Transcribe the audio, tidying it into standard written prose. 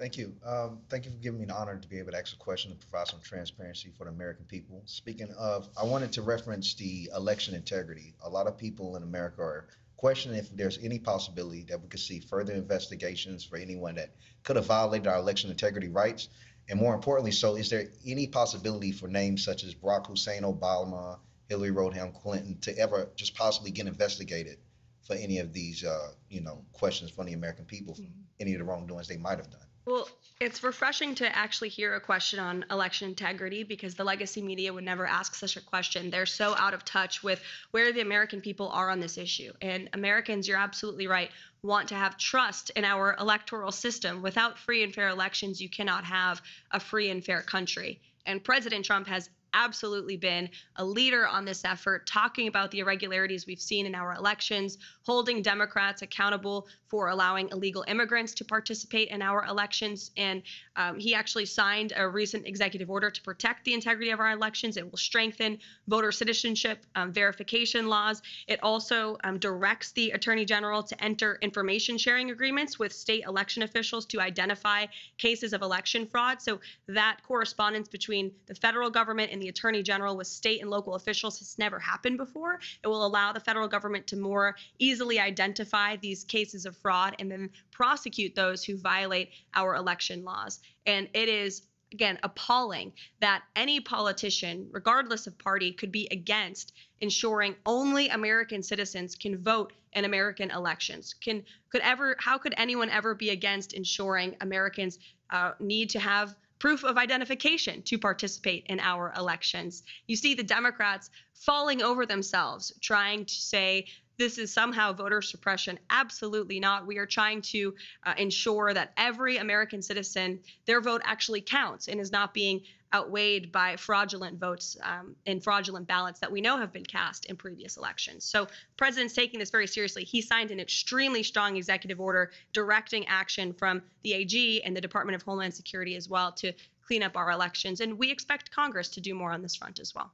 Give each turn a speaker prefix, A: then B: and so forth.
A: Thank you. Thank you for giving me the honor to be able to ask a question and provide some transparency for the American people. Speaking of, I wanted to reference the election integrity. A lot of people in America are questioning if there's any possibility that we could see further investigations for anyone that could have violated our election integrity rights. And more importantly, so is there any possibility for names such as Barack Hussein Obama, Hillary Rodham Clinton to ever just possibly get investigated for any of these, questions from the American people, for any of the wrongdoings they might have done?
B: Well, it's refreshing to actually hear a question on election integrity because the legacy media would never ask such a question. They're so out of touch with where the American people are on this issue. And Americans, you're absolutely right, want to have trust in our electoral system. Without free and fair elections, you cannot have a free and fair country. And President Trump has absolutely been a leader on this effort, talking about the irregularities we've seen in our elections, holding Democrats accountable for allowing illegal immigrants to participate in our elections. And he actually signed a recent executive order to protect the integrity of our elections. It will strengthen voter citizenship verification laws. It also directs the Attorney General to enter information sharing agreements with state election officials to identify cases of election fraud. So that correspondence between the federal government and the Attorney General with state and local officials has never happened before. It will allow the federal government to more easily identify these cases of fraud and then prosecute those who violate our election laws. And it is, again, appalling that any politician, regardless of party, could be against ensuring only American citizens can vote in American elections. How could anyone ever be against ensuring Americans need to have proof of identification to participate in our elections? You see the Democrats falling over themselves, trying to say this is somehow voter suppression. Absolutely not. We are trying to ensure that every American citizen, their vote actually counts and is not being outweighed by fraudulent votes and fraudulent ballots that we know have been cast in previous elections. So the president's taking this very seriously. He signed an extremely strong executive order directing action from the AG and the Department of Homeland Security as well to clean up our elections. And we expect Congress to do more on this front as well.